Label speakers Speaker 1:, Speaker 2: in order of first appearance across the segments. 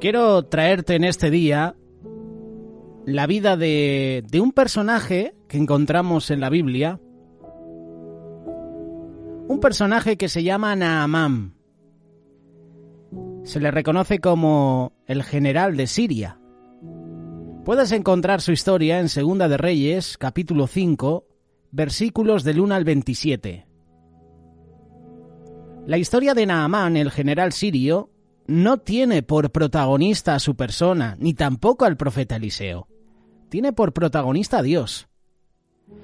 Speaker 1: Quiero traerte en este día la vida de un personaje que encontramos en la Biblia, un personaje que se llama Naamán. Se le reconoce como el general de Siria. Puedes encontrar su historia en Segunda de Reyes, capítulo 5, versículos del 1 al 27. La historia de Naamán, el general sirio, no tiene por protagonista a su persona, ni tampoco al profeta Eliseo. Tiene por protagonista a Dios.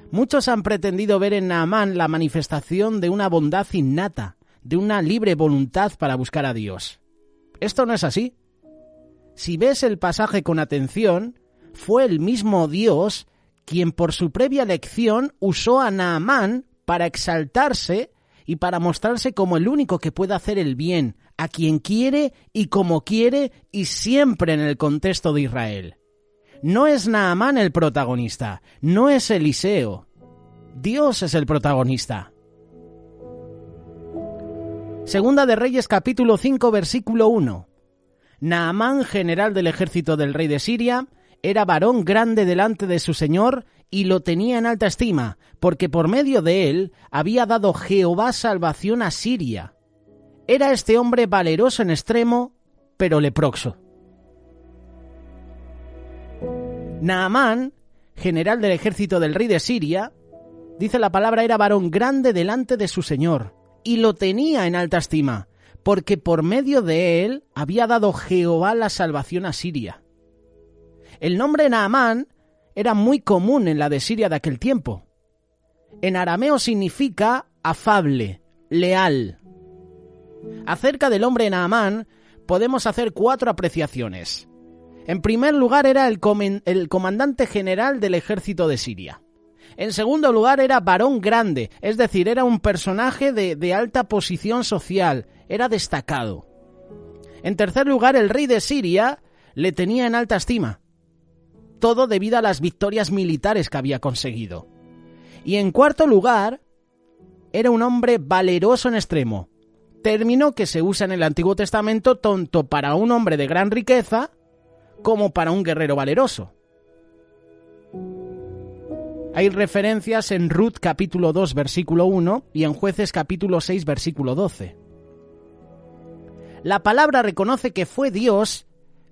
Speaker 1: Muchos han pretendido ver en Naamán la manifestación de una bondad innata, de una libre voluntad para buscar a Dios. Esto no es así. Si ves el pasaje con atención, fue el mismo Dios quien por su previa elección usó a Naamán para exaltarse y para mostrarse como el único que puede hacer el bien, a quien quiere y como quiere y siempre en el contexto de Israel. No es Naamán el protagonista, no es Eliseo. Dios es el protagonista. Segunda de Reyes capítulo 5 versículo 1. Naamán, general del ejército del rey de Siria, era varón grande delante de su señor y lo tenía en alta estima, porque por medio de él había dado Jehová salvación a Siria. Era este hombre valeroso en extremo, pero leproso. Naamán, general del ejército del rey de Siria, dice la palabra, era varón grande delante de su señor, y lo tenía en alta estima, porque por medio de él había dado Jehová la salvación a Siria. El nombre Naamán era muy común en la de Siria de aquel tiempo. En arameo significa afable, leal. Acerca del hombre Naamán podemos hacer 4 apreciaciones. En primer lugar, era el comandante general del ejército de Siria. En segundo lugar, era varón grande, es decir, era un personaje de alta posición social, era destacado. En tercer lugar, el rey de Siria le tenía en alta estima. Todo debido a las victorias militares que había conseguido. Y en cuarto lugar, era un hombre valeroso en extremo, término que se usa en el Antiguo Testamento tanto para un hombre de gran riqueza como para un guerrero valeroso. Hay referencias en Ruth capítulo 2 versículo 1 y en Jueces capítulo 6 versículo 12. La palabra reconoce que fue Dios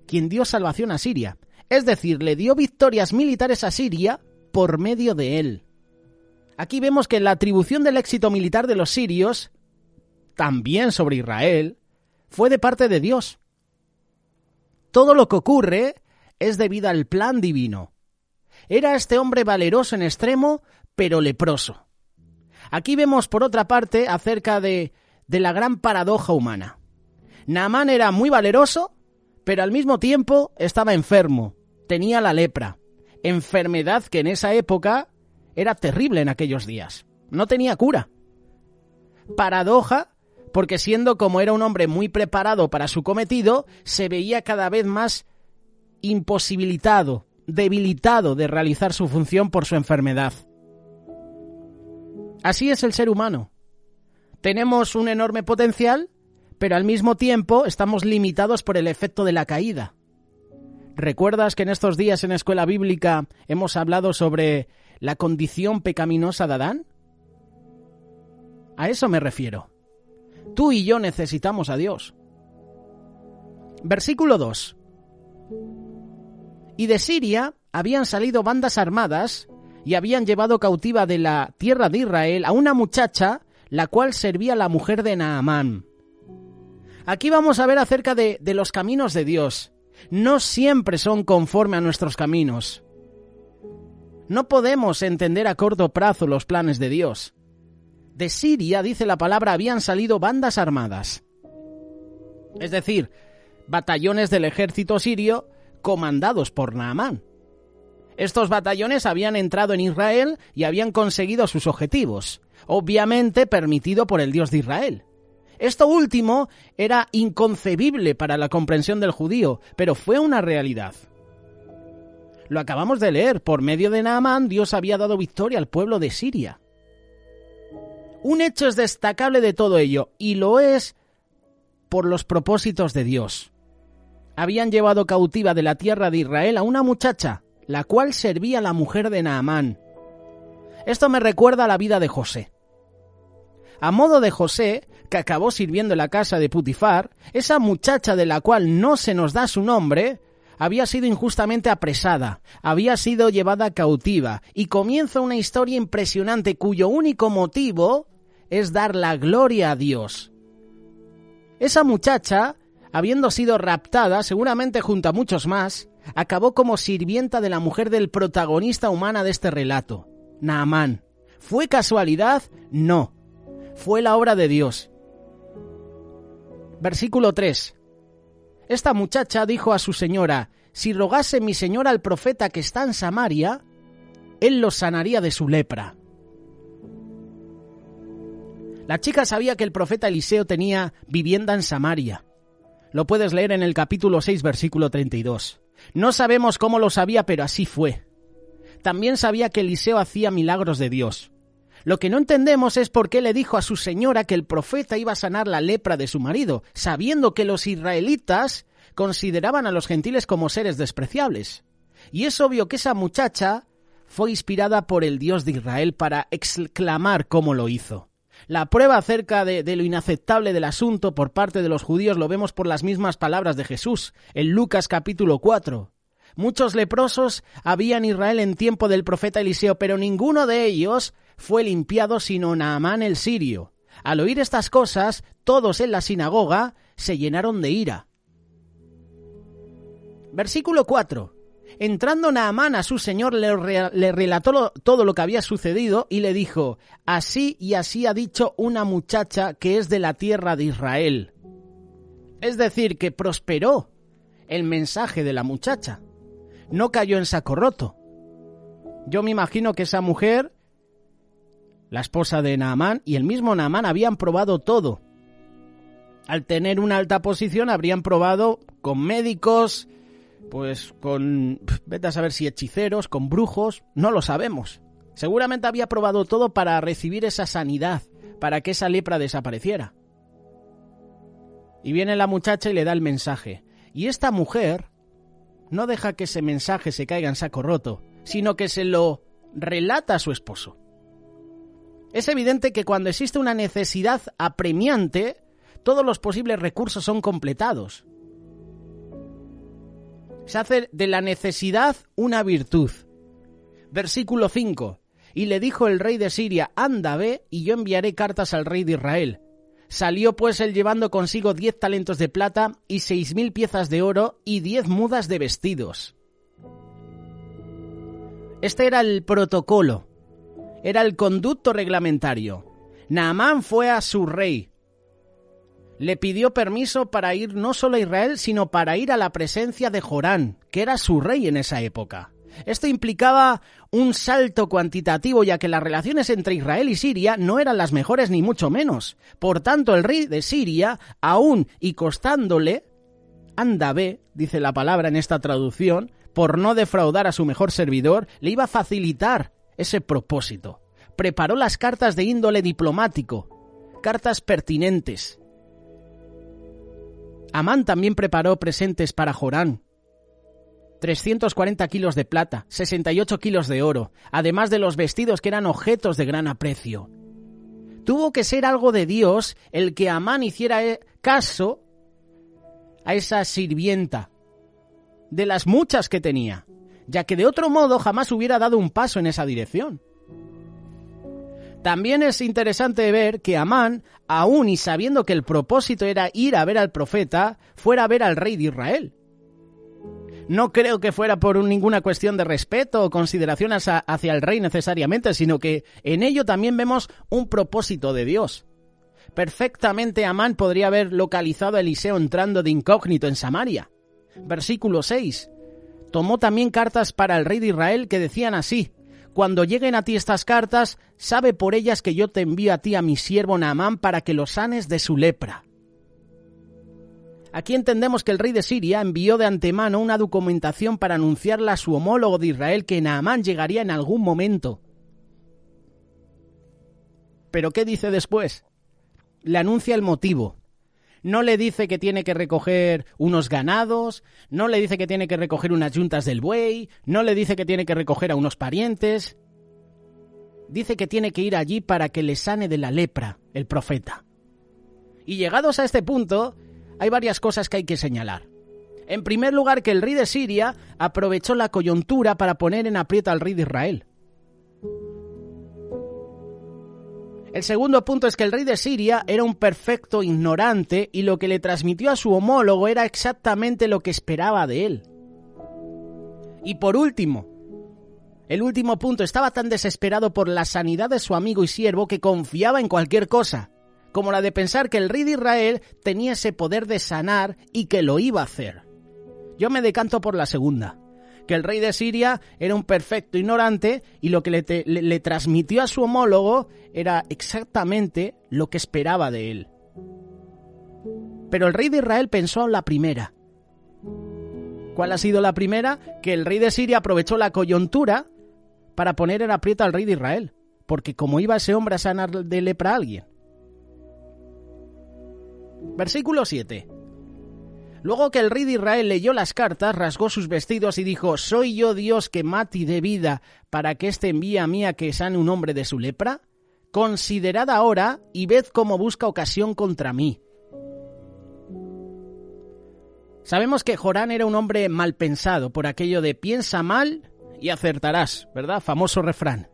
Speaker 1: quien dio salvación a Siria. Es decir, le dio victorias militares a Siria por medio de él. Aquí vemos que la atribución del éxito militar de los sirios, también sobre Israel, fue de parte de Dios. Todo lo que ocurre es debido al plan divino. Era este hombre valeroso en extremo, pero leproso. Aquí vemos por otra parte acerca de la gran paradoja humana. Naamán era muy valeroso, pero al mismo tiempo estaba enfermo. Tenía la lepra, enfermedad que en esa época era terrible en aquellos días. No tenía cura. Paradoja, porque siendo como era un hombre muy preparado para su cometido, se veía cada vez más imposibilitado, debilitado de realizar su función por su enfermedad. Así es el ser humano. Tenemos un enorme potencial, pero al mismo tiempo estamos limitados por el efecto de la caída. ¿Recuerdas que en estos días en Escuela Bíblica hemos hablado sobre la condición pecaminosa de Adán? A eso me refiero. Tú y yo necesitamos a Dios. Versículo 2. Y de Siria habían salido bandas armadas y habían llevado cautiva de la tierra de Israel a una muchacha, la cual servía a la mujer de Naamán. Aquí vamos a ver acerca de los caminos de Dios. No siempre son conforme a nuestros caminos. No podemos entender a corto plazo los planes de Dios. De Siria, dice la palabra, habían salido bandas armadas. Es decir, batallones del ejército sirio comandados por Naamán. Estos batallones habían entrado en Israel y habían conseguido sus objetivos, obviamente permitido por el Dios de Israel. Esto último era inconcebible para la comprensión del judío, pero fue una realidad. Lo acabamos de leer, por medio de Naamán Dios había dado victoria al pueblo de Siria. Un hecho es destacable de todo ello, y lo es por los propósitos de Dios. habían llevado cautiva de la tierra de Israel a una muchacha, la cual servía a la mujer de Naamán. Esto me recuerda a la vida de José. A modo de José, que acabó sirviendo en la casa de Putifar, esa muchacha de la cual no se nos da su nombre, había sido injustamente apresada, había sido llevada cautiva, y comienza una historia impresionante cuyo único motivo es dar la gloria a Dios. Esa muchacha, habiendo sido raptada, seguramente junto a muchos más, acabó como sirvienta de la mujer del protagonista humana de este relato, Naamán. ¿Fue casualidad? No. Fue la obra de Dios. Versículo 3. Esta muchacha dijo a su señora: si rogase mi señora al profeta que está en Samaria, él lo sanaría de su lepra. La chica sabía que el profeta Eliseo tenía vivienda en Samaria. Lo puedes leer en el capítulo 6, versículo 32. No sabemos cómo lo sabía, pero así fue. También sabía que Eliseo hacía milagros de Dios. Lo que no entendemos es por qué le dijo a su señora que el profeta iba a sanar la lepra de su marido, sabiendo que los israelitas consideraban a los gentiles como seres despreciables. Y es obvio que esa muchacha fue inspirada por el Dios de Israel para exclamar cómo lo hizo. La prueba acerca de lo inaceptable del asunto por parte de los judíos lo vemos por las mismas palabras de Jesús, en Lucas capítulo 4. Muchos leprosos había en Israel en tiempo del profeta Eliseo, pero ninguno de ellos fue limpiado sino Naamán el sirio. Al oír estas cosas, todos en la sinagoga se llenaron de ira. Versículo 4. Entrando Naamán a su señor le relató todo lo que había sucedido y le dijo: así y así ha dicho una muchacha que es de la tierra de Israel. Es decir, que prosperó el mensaje de la muchacha. No cayó en saco roto. Yo me imagino que esa mujer, la esposa de Naamán y el mismo Naamán habían probado todo. Al tener una alta posición habrían probado con médicos, pues con, vete a saber si hechiceros, con brujos, no lo sabemos. Seguramente había probado todo para recibir esa sanidad, para que esa lepra desapareciera. Y viene la muchacha y le da el mensaje. Y esta mujer no deja que ese mensaje se caiga en saco roto, sino que se lo relata a su esposo. Es evidente que cuando existe una necesidad apremiante, todos los posibles recursos son completados. Se hace de la necesidad una virtud. Versículo 5. Y le dijo el rey de Siria: anda, ve, y yo enviaré cartas al rey de Israel. Salió pues él llevando consigo 10 talentos de plata y 6,000 piezas de oro y 10 mudas de vestidos. Este era el protocolo, era el conducto reglamentario. Naamán fue a su rey. Le pidió permiso para ir no solo a Israel, sino para ir a la presencia de Jorán, que era su rey en esa época. Esto implicaba un salto cuantitativo, ya que las relaciones entre Israel y Siria no eran las mejores ni mucho menos. Por tanto, el rey de Siria, aún y costándole, anda ve, dice la palabra en esta traducción, por no defraudar a su mejor servidor, le iba a facilitar ese propósito. Preparó las cartas de índole diplomático, cartas pertinentes. Amán también preparó presentes para Jorán. 340 kilos de plata, 68 kilos de oro, además de los vestidos que eran objetos de gran aprecio. Tuvo que ser algo de Dios el que Amán hiciera caso a esa sirvienta, de las muchas que tenía, ya que de otro modo jamás hubiera dado un paso en esa dirección. También es interesante ver que Amán, aún y sabiendo que el propósito era ir a ver al profeta, fuera a ver al rey de Israel. No creo que fuera por ninguna cuestión de respeto o consideración hacia el rey necesariamente, sino que en ello también vemos un propósito de Dios. Perfectamente Amán podría haber localizado a Eliseo entrando de incógnito en Samaria. Versículo 6. Tomó también cartas para el rey de Israel que decían así: cuando lleguen a ti estas cartas, sabe por ellas que yo te envío a ti a mi siervo Naamán para que lo sanes de su lepra. Aquí entendemos que el rey de Siria envió de antemano una documentación para anunciarle a su homólogo de Israel que Naamán llegaría en algún momento. ¿Pero qué dice después? Le anuncia el motivo. no le dice que tiene que recoger unos ganados, no le dice que tiene que recoger unas yuntas del buey, no le dice que tiene que recoger a unos parientes. Dice que tiene que ir allí para que le sane de la lepra el profeta. Y llegados a este punto, hay varias cosas que hay que señalar. En primer lugar, que el rey de Siria aprovechó la coyuntura para poner en aprieto al rey de Israel. El segundo punto es que el rey de Siria era un perfecto ignorante y lo que le transmitió a su homólogo era exactamente lo que esperaba de él. Y por último, el último punto, estaba tan desesperado por la sanidad de su amigo y siervo que confiaba en cualquier cosa, como la de pensar que el rey de Israel tenía ese poder de sanar y que lo iba a hacer. Yo me decanto por la segunda, que el rey de Siria era un perfecto ignorante y lo que le transmitió a su homólogo era exactamente lo que esperaba de él. Pero el rey de Israel pensó en la primera. ¿Cuál ha sido la primera? Que el rey de Siria aprovechó la coyuntura para poner en aprieto al rey de Israel, porque como iba ese hombre a sanar de lepra a alguien. Versículo 7. Luego que el rey de Israel leyó las cartas, rasgó sus vestidos y dijo: ¿Soy yo Dios que mate y dé vida para que éste envíe a mí a que sane un hombre de su lepra? Considerad ahora y ved cómo busca ocasión contra mí. Sabemos que Jorán era un hombre mal pensado, por aquello de piensa mal y acertarás, ¿verdad? Famoso refrán.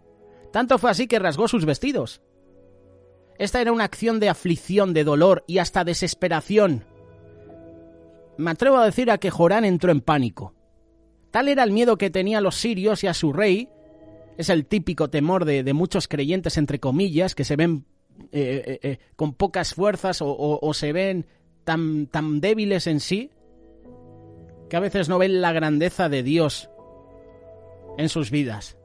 Speaker 1: Tanto fue así que rasgó sus vestidos. Esta era una acción de aflicción, de dolor y hasta desesperación. Me atrevo a decir a que Jorán entró en pánico. Tal era el miedo que tenían los sirios y a su rey. Es el típico temor de muchos creyentes, entre comillas, que se ven con pocas fuerzas o se ven tan débiles en sí, que a veces no ven la grandeza de Dios en sus vidas.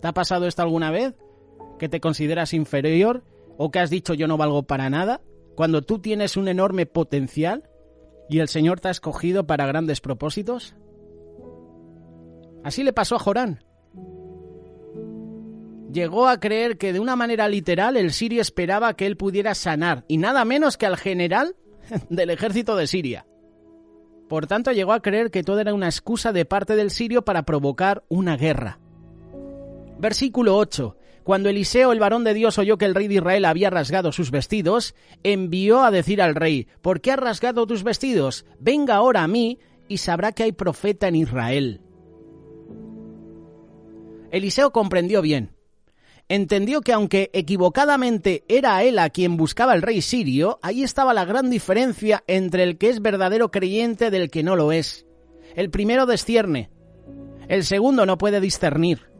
Speaker 1: ¿Te ha pasado esto alguna vez? ¿Que te consideras inferior o que has dicho yo no valgo para nada? Cuando tú tienes un enorme potencial y el Señor te ha escogido para grandes propósitos. Así le pasó a Jorán. Llegó a creer que de una manera literal el sirio esperaba que él pudiera sanar, y nada menos que al general del ejército de Siria. Por tanto, llegó a creer que todo era una excusa de parte del sirio para provocar una guerra. Versículo 8. Cuando Eliseo, el varón de Dios, oyó que el rey de Israel había rasgado sus vestidos, envió a decir al rey: ¿por qué has rasgado tus vestidos? Venga ahora a mí y sabrá que hay profeta en Israel. Eliseo comprendió bien. Entendió que aunque equivocadamente era él a quien buscaba el rey sirio, ahí estaba la gran diferencia entre el que es verdadero creyente del que no lo es. El primero discierne, el segundo no puede discernir.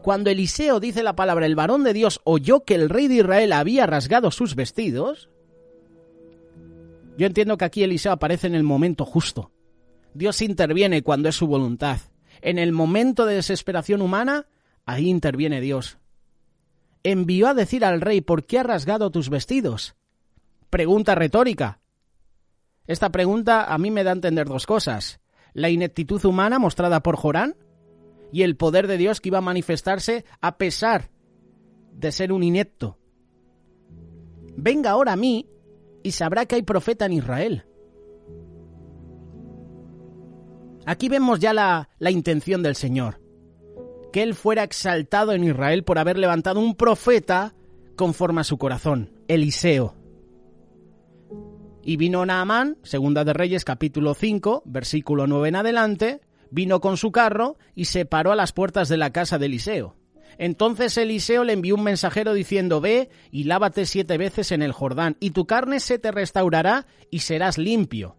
Speaker 1: Cuando Eliseo dice la palabra el varón de Dios oyó que el rey de Israel había rasgado sus vestidos, yo entiendo que aquí Eliseo aparece en el momento justo. Dios interviene cuando es su voluntad. En el momento de desesperación humana, ahí interviene Dios. Envió a decir al rey: ¿por qué has rasgado tus vestidos? Pregunta retórica. Esta pregunta a mí me da a entender dos cosas: la ineptitud humana mostrada por Jorán y el poder de Dios que iba a manifestarse a pesar de ser un inepto. Venga ahora a mí y sabrá que hay profeta en Israel. Aquí vemos ya la intención del Señor. Que él fuera exaltado en Israel por haber levantado un profeta conforme a su corazón, Eliseo. Y vino Naamán, Segunda de Reyes, capítulo 5, versículo 9 en adelante, vino con su carro y se paró a las puertas de la casa de Eliseo. Entonces Eliseo le envió un mensajero diciendo: ve y lávate 7 veces en el Jordán, y tu carne se te restaurará y serás limpio.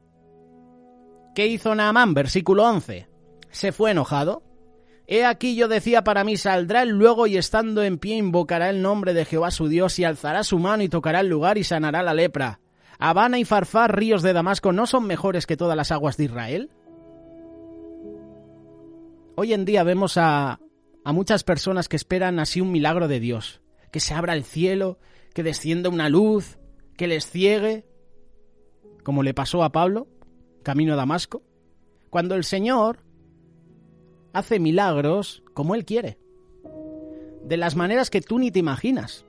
Speaker 1: ¿Qué hizo Naamán? Versículo 11. Se fue enojado. He aquí yo decía para mí: saldrá él luego y estando en pie invocará el nombre de Jehová su Dios y alzará su mano y tocará el lugar y sanará la lepra. Habana y Farfar, ríos de Damasco, ¿no son mejores que todas las aguas de Israel? Hoy en día vemos a muchas personas que esperan así un milagro de Dios, que se abra el cielo, que descienda una luz, que les ciegue, como le pasó a Pablo, camino a Damasco, cuando el Señor hace milagros como Él quiere, de las maneras que tú ni te imaginas.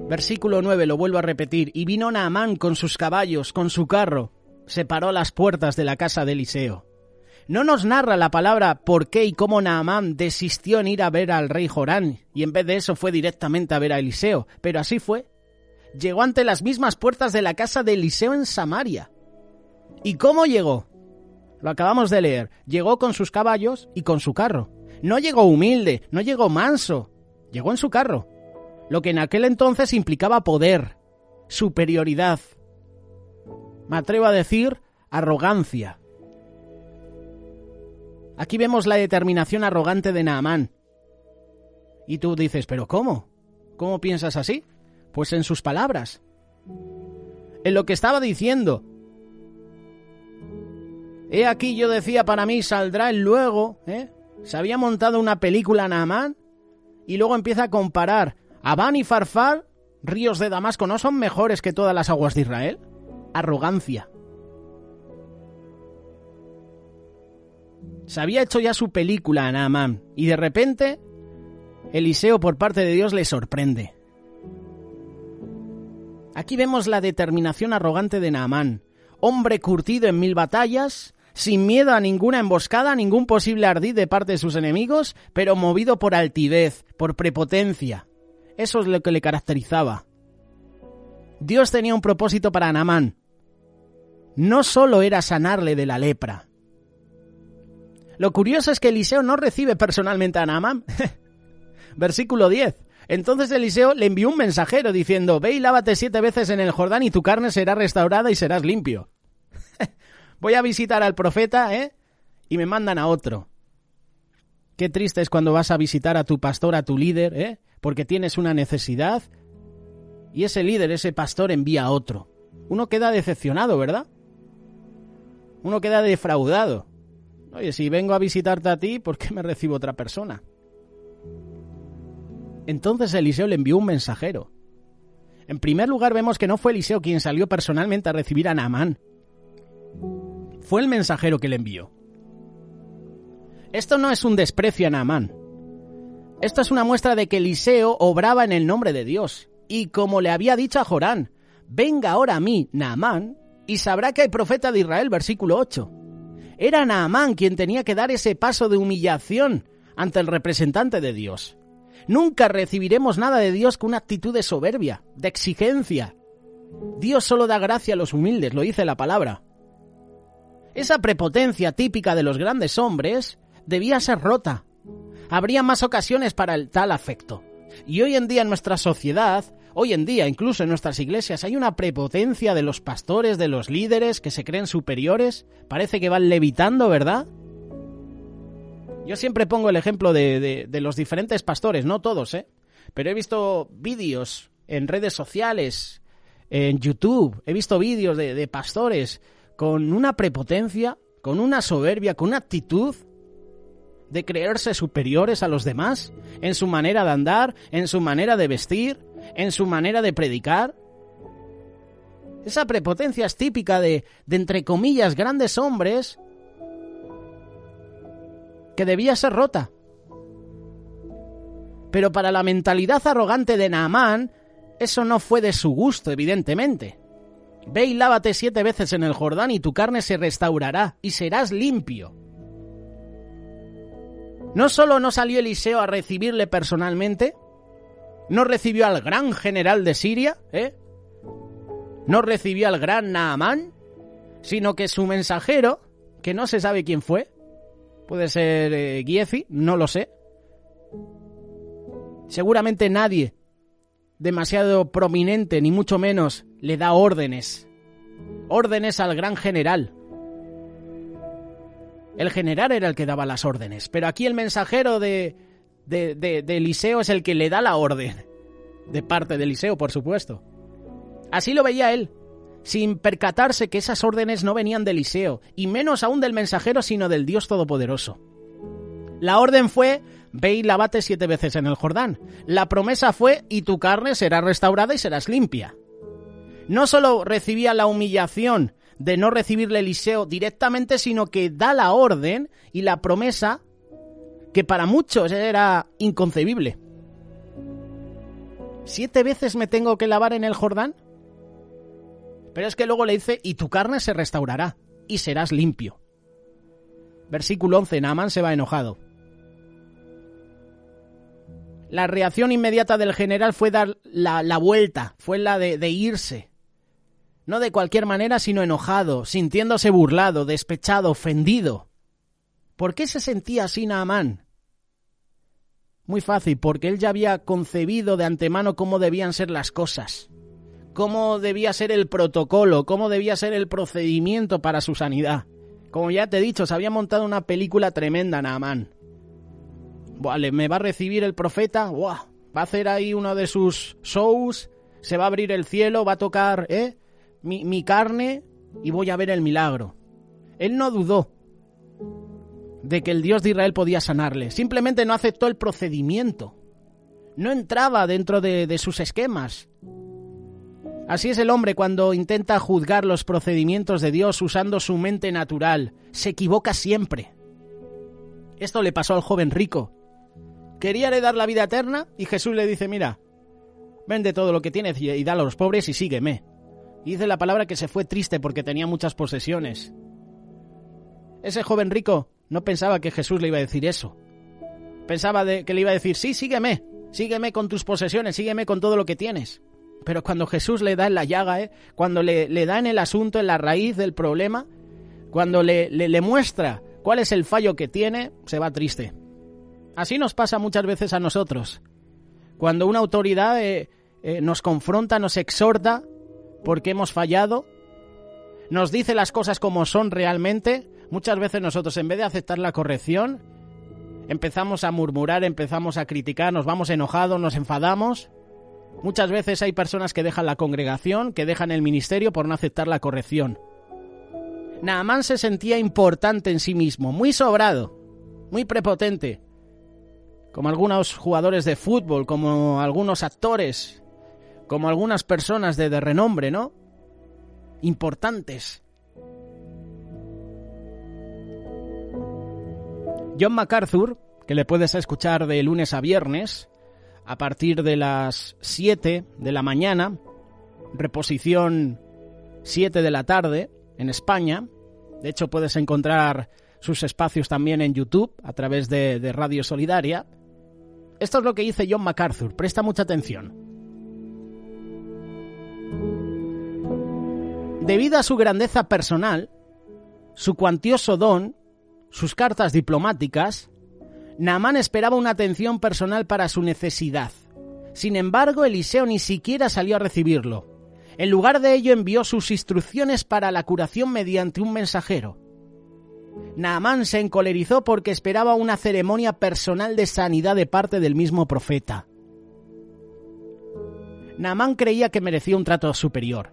Speaker 1: Versículo 9, lo vuelvo a repetir. Y vino Naamán con sus caballos, con su carro, se paró a las puertas de la casa de Eliseo. No nos narra la palabra por qué y cómo Naamán desistió en ir a ver al rey Jorán y en vez de eso fue directamente a ver a Eliseo, pero así fue. Llegó ante las mismas puertas de la casa de Eliseo en Samaria. ¿Y cómo llegó? Lo acabamos de leer. Llegó con sus caballos y con su carro. No llegó humilde, no llegó manso, llegó en su carro. Lo que en aquel entonces implicaba poder, superioridad. Me atrevo a decir arrogancia. Aquí vemos la determinación arrogante de Naamán. Y tú dices, ¿pero cómo? ¿Cómo piensas así? Pues en sus palabras. En lo que estaba diciendo. He aquí yo decía para mí, saldrá él luego, Se había montado una película Naamán y luego empieza a comparar Abán y Farfar, ríos de Damasco, ¿no son mejores que todas las aguas de Israel? Arrogancia. Se había hecho ya su película a Naamán y de repente Eliseo por parte de Dios le sorprende. Aquí vemos la determinación arrogante de Naamán, hombre curtido en 1000 batallas, sin miedo a ninguna emboscada, a ningún posible ardid de parte de sus enemigos, pero movido por altivez, por prepotencia. Eso es lo que le caracterizaba. Dios tenía un propósito para Naamán. No solo era sanarle de la lepra. Lo curioso es que Eliseo no recibe personalmente a Naamán. Versículo 10. Entonces Eliseo le envió un mensajero diciendo, ve y lávate 7 veces en el Jordán y tu carne será restaurada y serás limpio. Voy a visitar al profeta, y me mandan a otro. Qué triste es cuando vas a visitar a tu pastor, a tu líder, porque tienes una necesidad y ese líder, ese pastor envía a otro. Uno queda decepcionado, ¿verdad? Uno queda defraudado. Oye, si vengo a visitarte a ti, ¿por qué me recibo otra persona? Entonces Eliseo le envió un mensajero. En primer lugar vemos que no fue Eliseo quien salió personalmente a recibir a Naamán. Fue el mensajero que le envió. Esto no es un desprecio a Naamán. Esto es una muestra de que Eliseo obraba en el nombre de Dios. Y como le había dicho a Jorán, venga ahora a mí, Naamán, y sabrá que hay profeta de Israel, versículo 8. Era Naamán quien tenía que dar ese paso de humillación ante el representante de Dios. Nunca recibiremos nada de Dios con una actitud de soberbia, de exigencia. Dios solo da gracia a los humildes, lo dice la palabra. Esa prepotencia típica de los grandes hombres debía ser rota. Habría más ocasiones para el tal afecto. Y hoy en día en nuestra sociedad, hoy en día incluso en nuestras iglesias, hay una prepotencia de los pastores, de los líderes que se creen superiores. Parece que van levitando, ¿verdad? Yo siempre pongo el ejemplo de los diferentes pastores, no todos, pero he visto vídeos en redes sociales, en YouTube, he visto vídeos de pastores con una prepotencia, con una soberbia, con una actitud de creerse superiores a los demás, en su manera de andar, en su manera de vestir, en su manera de predicar. Esa prepotencia es típica de entre comillas, grandes hombres, que debía ser rota. Pero para la mentalidad arrogante de Naamán, eso no fue de su gusto, evidentemente. Ve y lávate 7 veces en el Jordán y tu carne se restaurará y serás limpio. No solo no salió Eliseo a recibirle personalmente, no recibió al gran general de Siria, no recibió al gran Naamán, sino que su mensajero, que no se sabe quién fue, puede ser Giezi, no lo sé. Seguramente nadie demasiado prominente, ni mucho menos, le da órdenes. Órdenes al gran general. El general era el que daba las órdenes, pero aquí el mensajero de Eliseo es el que le da la orden. De parte de Eliseo, por supuesto. Así lo veía él, sin percatarse que esas órdenes no venían de Eliseo, y menos aún del mensajero, sino del Dios Todopoderoso. La orden fue, ve y lávate 7 veces en el Jordán. La promesa fue, y tu carne será restaurada y serás limpia. No solo recibía la humillación de no recibirle Eliseo directamente, sino que da la orden y la promesa que para muchos era inconcebible. ¿7 veces me tengo que lavar en el Jordán? Pero es que luego le dice, y tu carne se restaurará, y serás limpio. Versículo 11, Naamán se va enojado. La reacción inmediata del general fue dar la vuelta, fue la de irse. No de cualquier manera, sino enojado, sintiéndose burlado, despechado, ofendido. ¿Por qué se sentía así Naamán? Muy fácil, porque él ya había concebido de antemano cómo debían ser las cosas, cómo debía ser el protocolo, cómo debía ser el procedimiento para su sanidad. Como ya te he dicho, se había montado una película tremenda Naamán. Vale, me va a recibir el profeta, ¡buah! Va a hacer ahí uno de sus shows, se va a abrir el cielo, va a tocar mi carne y voy a ver el milagro. Él no dudó de que el Dios de Israel podía sanarle, simplemente no aceptó el procedimiento, no entraba dentro de sus esquemas. Así es el hombre cuando intenta juzgar los procedimientos de Dios usando su mente natural, se equivoca siempre. Esto le pasó al joven rico. Quería heredar la vida eterna y Jesús le dice, mira, vende todo lo que tienes y dalo a los pobres y sígueme. Y dice la palabra que se fue triste porque tenía muchas posesiones. Ese joven rico no pensaba que Jesús le iba a decir eso. Pensaba que le iba a decir, sí, sígueme con tus posesiones, sígueme con todo lo que tienes. Pero cuando Jesús le da en la llaga, cuando le da en el asunto, en la raíz del problema, cuando le muestra cuál es el fallo que tiene, se va triste. Así nos pasa muchas veces a nosotros. Cuando una autoridad nos confronta, nos exhorta porque hemos fallado, nos dice las cosas como son realmente, muchas veces nosotros en vez de aceptar la corrección, empezamos a murmurar, empezamos a criticar, nos vamos enojados, nos enfadamos. Muchas veces hay personas que dejan la congregación, que dejan el ministerio por no aceptar la corrección. Naamán se sentía importante en sí mismo, muy sobrado, muy prepotente, como algunos jugadores de fútbol, como algunos actores, como algunas personas de renombre, ¿no? Importantes. John MacArthur, que le puedes escuchar de lunes a viernes, a partir de las 7 de la mañana, reposición 7 de la tarde en España. De hecho, puedes encontrar sus espacios también en YouTube a través de Radio Solidaria. Esto es lo que dice John MacArthur, presta mucha atención. Debido a su grandeza personal, su cuantioso don, sus cartas diplomáticas, Naamán esperaba una atención personal para su necesidad. Sin embargo, Eliseo ni siquiera salió a recibirlo. En lugar de ello, envió sus instrucciones para la curación mediante un mensajero. Naamán se encolerizó porque esperaba una ceremonia personal de sanidad de parte del mismo profeta. Naamán creía que merecía un trato superior.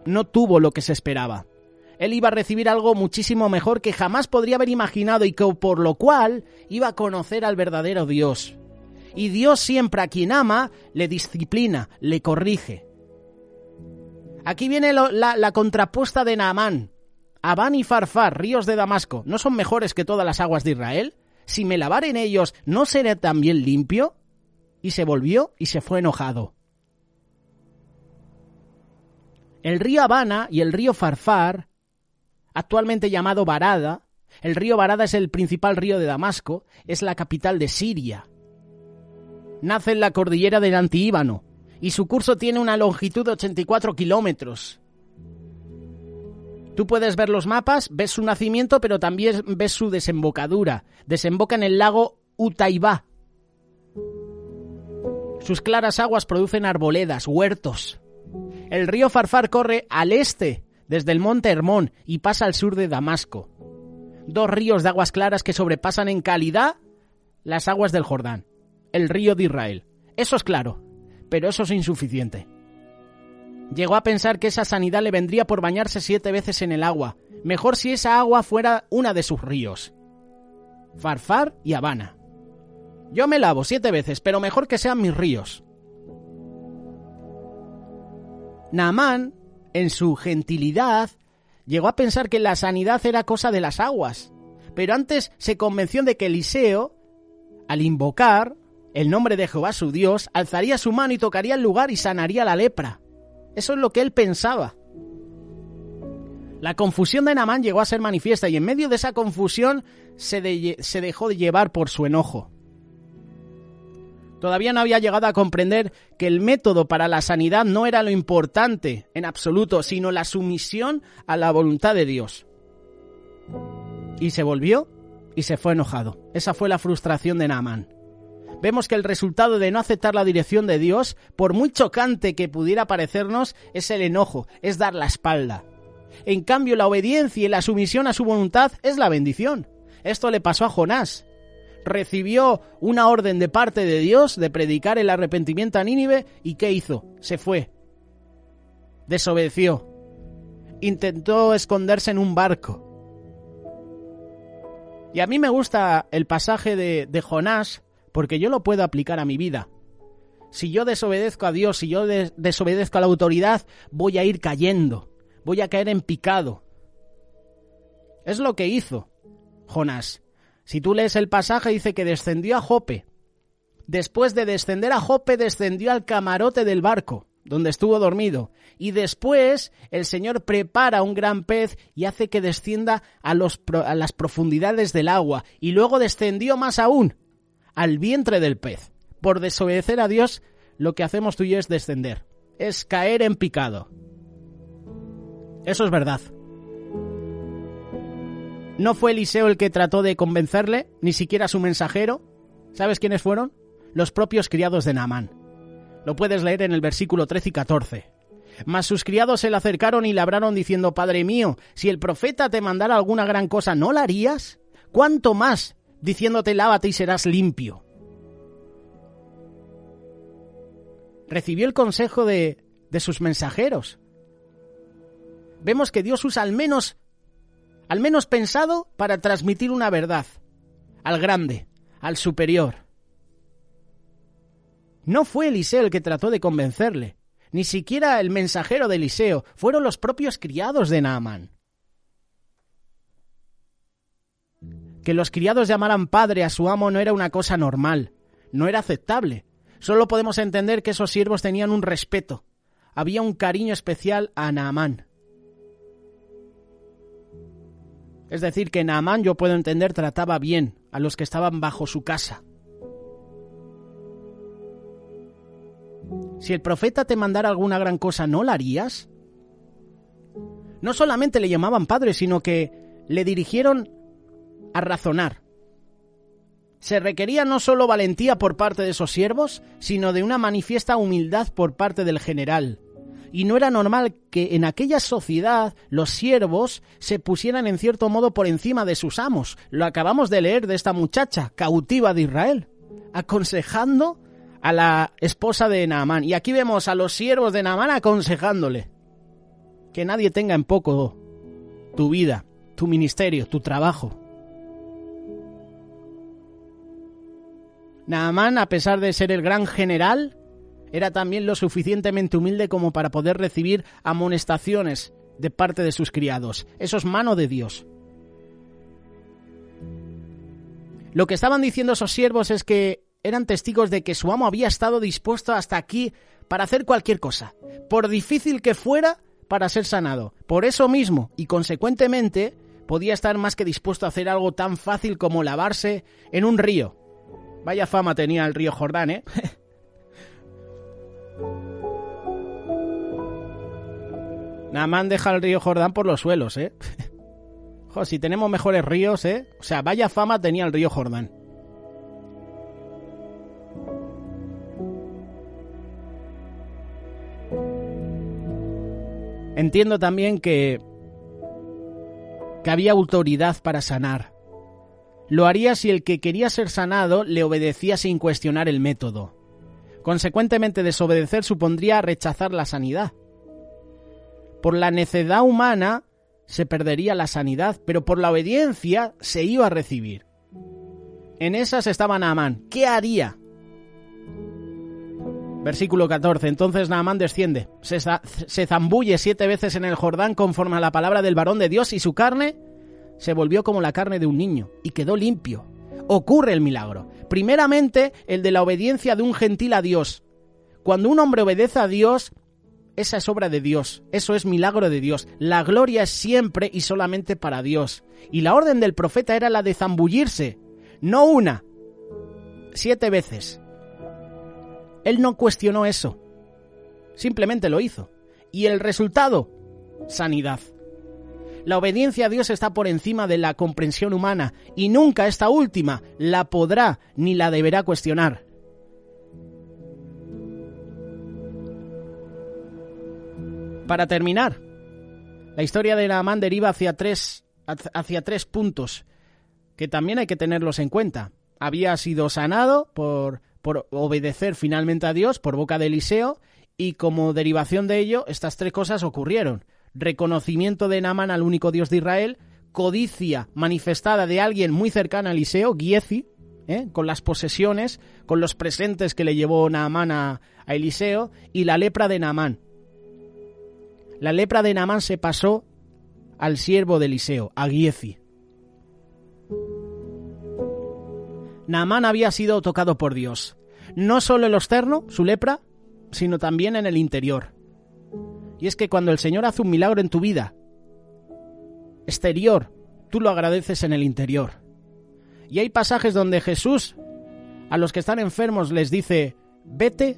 Speaker 1: No tuvo lo que se esperaba. Él iba a recibir algo muchísimo mejor que jamás podría haber imaginado y que por lo cual iba a conocer al verdadero Dios. Y Dios siempre a quien ama le disciplina, le corrige. Aquí viene la contrapuesta de Naamán. Abán y Farfar, ríos de Damasco, ¿no son mejores que todas las aguas de Israel? Si me lavare en ellos, ¿no seré también limpio? Y se volvió y se fue enojado. El río Abana y el río Farfar, actualmente llamado Barada, el río Barada es el principal río de Damasco, es la capital de Siria. Nace en la cordillera del Antíbano y su curso tiene una longitud de 84 kilómetros. Tú puedes ver los mapas, ves su nacimiento, pero también ves su desembocadura. Desemboca en el lago Utaibá. Sus claras aguas producen arboledas, huertos. El río Farfar corre al este, desde el monte Hermón, y pasa al sur de Damasco. 2 ríos de aguas claras que sobrepasan en calidad las aguas del Jordán, el río de Israel. Eso es claro, pero eso es insuficiente. Llegó a pensar que esa sanidad le vendría por bañarse 7 veces en el agua. Mejor si esa agua fuera una de sus ríos. Farfar y Abana. Yo me lavo 7 veces, pero mejor que sean mis ríos. Naamán, en su gentilidad, llegó a pensar que la sanidad era cosa de las aguas. Pero antes se convenció de que Eliseo, al invocar, el nombre de Jehová su Dios, alzaría su mano y tocaría el lugar y sanaría la lepra. Eso es lo que él pensaba. La confusión de Naamán llegó a ser manifiesta y en medio de esa confusión se dejó de llevar por su enojo. Todavía no había llegado a comprender que el método para la sanidad no era lo importante en absoluto, sino la sumisión a la voluntad de Dios. Y se volvió y se fue enojado. Esa fue la frustración de Naamán. Vemos que el resultado de no aceptar la dirección de Dios, por muy chocante que pudiera parecernos, es el enojo, es dar la espalda. En cambio, la obediencia y la sumisión a su voluntad es la bendición. Esto le pasó a Jonás. Recibió una orden de parte de Dios de predicar el arrepentimiento a Nínive y ¿qué hizo? Se fue. Desobedeció. Intentó esconderse en un barco. Y a mí me gusta el pasaje de Jonás porque yo lo puedo aplicar a mi vida. Si yo desobedezco a Dios, si yo desobedezco a la autoridad, voy a ir cayendo. Voy a caer en picado. Es lo que hizo Jonás. Si tú lees el pasaje, dice que descendió a Jope. Después de descender a Jope, descendió al camarote del barco, donde estuvo dormido. Y después el Señor prepara un gran pez y hace que descienda a las profundidades del agua. Y luego descendió más aún, al vientre del pez. Por desobedecer a Dios, lo que hacemos tú y yo es descender. Es caer en picado. Eso es verdad. No fue Eliseo el que trató de convencerle, ni siquiera su mensajero. ¿Sabes quiénes fueron? Los propios criados de Naamán. Lo puedes leer en el versículo 13 y 14. Mas sus criados se le acercaron y le hablaron diciendo: Padre mío, si el profeta te mandara alguna gran cosa, ¿no la harías? ¿Cuánto más diciéndote lávate y serás limpio? Recibió el consejo de sus mensajeros. Vemos que Dios usa al menos pensado para transmitir una verdad al grande, al superior. No fue Eliseo el que trató de convencerle, ni siquiera el mensajero de Eliseo, fueron los propios criados de Naamán. Que los criados llamaran padre a su amo no era una cosa normal, no era aceptable. Solo podemos entender que esos siervos tenían un respeto, había un cariño especial a Naamán. Es decir, que Naamán, yo puedo entender, trataba bien a los que estaban bajo su casa. Si el profeta te mandara alguna gran cosa, ¿no la harías? No solamente le llamaban padre, sino que le dirigieron a razonar. Se requería no solo valentía por parte de esos siervos, sino de una manifiesta humildad por parte del general. Y no era normal que en aquella sociedad los siervos se pusieran en cierto modo por encima de sus amos. Lo acabamos de leer de esta muchacha cautiva de Israel, aconsejando a la esposa de Naamán. Y aquí vemos a los siervos de Naamán aconsejándole que nadie tenga en poco tu vida, tu ministerio, tu trabajo. Naamán, a pesar de ser el gran general, era también lo suficientemente humilde como para poder recibir amonestaciones de parte de sus criados. Eso es mano de Dios. Lo que estaban diciendo esos siervos es que eran testigos de que su amo había estado dispuesto hasta aquí para hacer cualquier cosa, por difícil que fuera, para ser sanado. Por eso mismo, y consecuentemente, podía estar más que dispuesto a hacer algo tan fácil como lavarse en un río. Vaya fama tenía el río Jordán, ¿eh? Naamán deja el río Jordán por los suelos, ¿eh? Joder, si tenemos mejores ríos, ¿eh? O sea, vaya fama tenía el río Jordán. Entiendo también que había autoridad para sanar. Lo haría si el que quería ser sanado le obedecía sin cuestionar el método. Consecuentemente, desobedecer supondría rechazar la sanidad. Por la necedad humana se perdería la sanidad, pero por la obediencia se iba a recibir. En esas estaba Naamán. ¿Qué haría? Versículo 14. Entonces Naamán desciende, se zambulle 7 veces en el Jordán conforme a la palabra del varón de Dios, y su carne se volvió como la carne de un niño y quedó limpio. ocurre el milagro. Primeramente, el de la obediencia de un gentil a Dios. Cuando un hombre obedece a Dios, esa es obra de Dios, eso es milagro de Dios. La gloria es siempre y solamente para Dios. Y la orden del profeta era la de zambullirse, no una, 7 veces. Él no cuestionó eso, simplemente lo hizo. Y el resultado, sanidad. La obediencia a Dios está por encima de la comprensión humana y nunca esta última la podrá ni la deberá cuestionar. Para terminar, la historia de Naamán deriva hacia tres puntos que también hay que tenerlos en cuenta. Había sido sanado por obedecer finalmente a Dios por boca de Eliseo y como derivación de ello estas 3 cosas ocurrieron. Reconocimiento de Naamán al único Dios de Israel, codicia manifestada de alguien muy cercano a Eliseo, Giezi, con las posesiones, con los presentes que le llevó Naamán a Eliseo, y la lepra de Naamán. La lepra de Naamán se pasó al siervo de Eliseo, a Giezi. Naamán había sido tocado por Dios, no solo en lo externo, su lepra, sino también en el interior. Y es que cuando el Señor hace un milagro en tu vida exterior, tú lo agradeces en el interior. Y hay pasajes donde Jesús a los que están enfermos les dice: vete,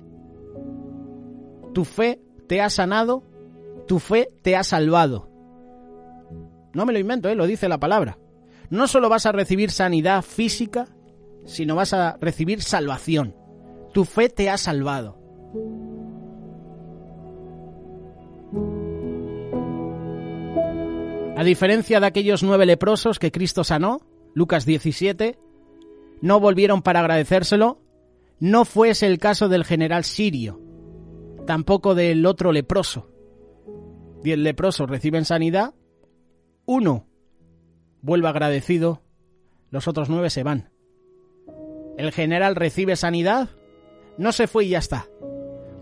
Speaker 1: tu fe te ha sanado, tu fe te ha salvado. No me lo invento, lo dice la palabra. No solo vas a recibir sanidad física, sino vas a recibir salvación. Tu fe te ha salvado. A diferencia de aquellos 9 leprosos que Cristo sanó, Lucas 17, no volvieron para agradecérselo. No fue ese el caso del general sirio, tampoco del otro leproso. 10 leprosos reciben sanidad, 1 vuelve agradecido, los otros 9 se van. El general recibe sanidad, no se fue y ya está.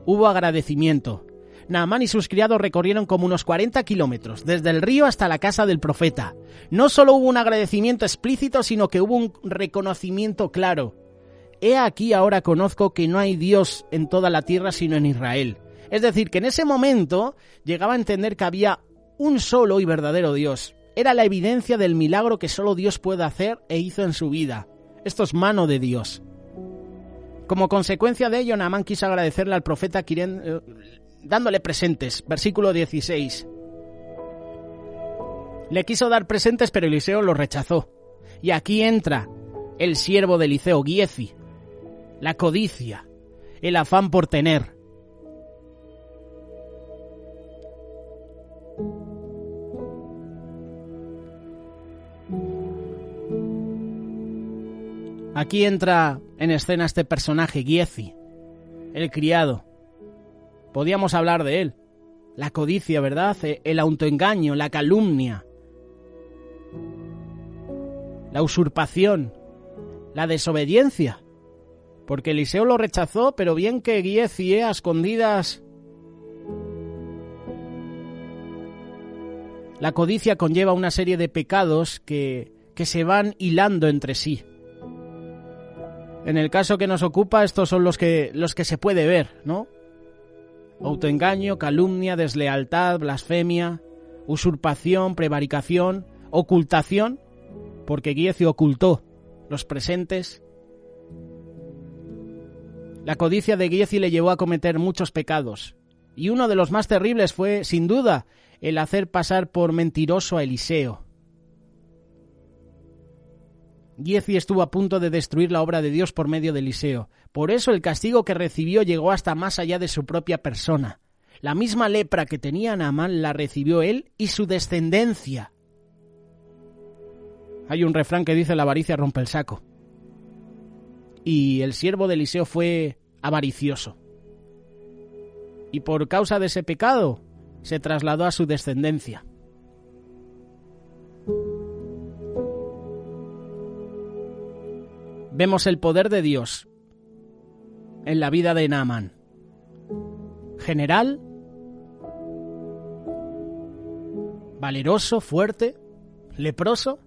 Speaker 1: Hubo agradecimiento. Naamán y sus criados recorrieron como unos 40 kilómetros, desde el río hasta la casa del profeta. No solo hubo un agradecimiento explícito, sino que hubo un reconocimiento claro. He aquí ahora conozco que no hay Dios en toda la tierra sino en Israel. Es decir, que en ese momento llegaba a entender que había un solo y verdadero Dios. Era la evidencia del milagro que solo Dios puede hacer e hizo en su vida. Esto es mano de Dios. Como consecuencia de ello, Naamán quiso agradecerle al profeta dándole presentes. Versículo 16. Le quiso dar presentes, pero Eliseo los rechazó. Y aquí entra el siervo de Eliseo, Giezi, la codicia, el afán por tener. Aquí entra en escena este personaje, Giezi, el criado. Podíamos hablar de él. La codicia, ¿verdad? El autoengaño, la calumnia, la usurpación, la desobediencia. Porque Eliseo lo rechazó, pero bien que Giezi, a escondidas. La codicia conlleva una serie de pecados que se van hilando entre sí. En el caso que nos ocupa, estos son los que se puede ver, ¿no? Autoengaño, calumnia, deslealtad, blasfemia, usurpación, prevaricación, ocultación, porque Giezi ocultó los presentes. La codicia de Giezi le llevó a cometer muchos pecados, y uno de los más terribles fue, sin duda, el hacer pasar por mentiroso a Eliseo. Giezi estuvo a punto de destruir la obra de Dios por medio de Eliseo. Por eso el castigo que recibió llegó hasta más allá de su propia persona. La misma lepra que tenía Naamán la recibió él y su descendencia. Hay un refrán que dice: la avaricia rompe el saco. Y el siervo de Eliseo fue avaricioso. Y por causa de ese pecado se trasladó a su descendencia. Vemos el poder de Dios en la vida de Naamán. General, valeroso, fuerte, leproso.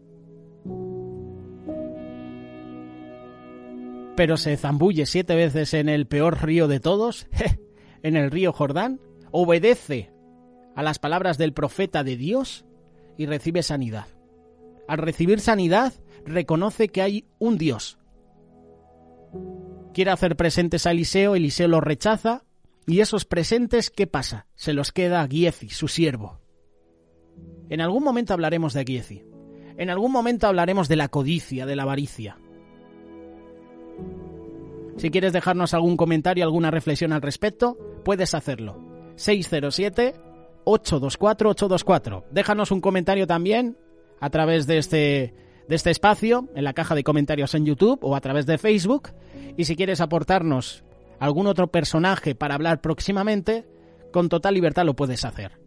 Speaker 1: pero se zambulle 7 veces en el peor río de todos, en el río Jordán, obedece a las palabras del profeta de Dios y recibe sanidad. Al recibir sanidad, reconoce que hay un Dios. Quiere hacer presentes a Eliseo, Eliseo los rechaza, y esos presentes, ¿qué pasa? Se los queda a Giezi, su siervo. En algún momento hablaremos de Giezi. En algún momento hablaremos de la codicia, de la avaricia. Si quieres dejarnos algún comentario, alguna reflexión al respecto, puedes hacerlo. 607-824-824. Déjanos un comentario también a través de este espacio, en la caja de comentarios en YouTube o a través de Facebook. Y si quieres aportarnos algún otro personaje para hablar próximamente, con total libertad lo puedes hacer.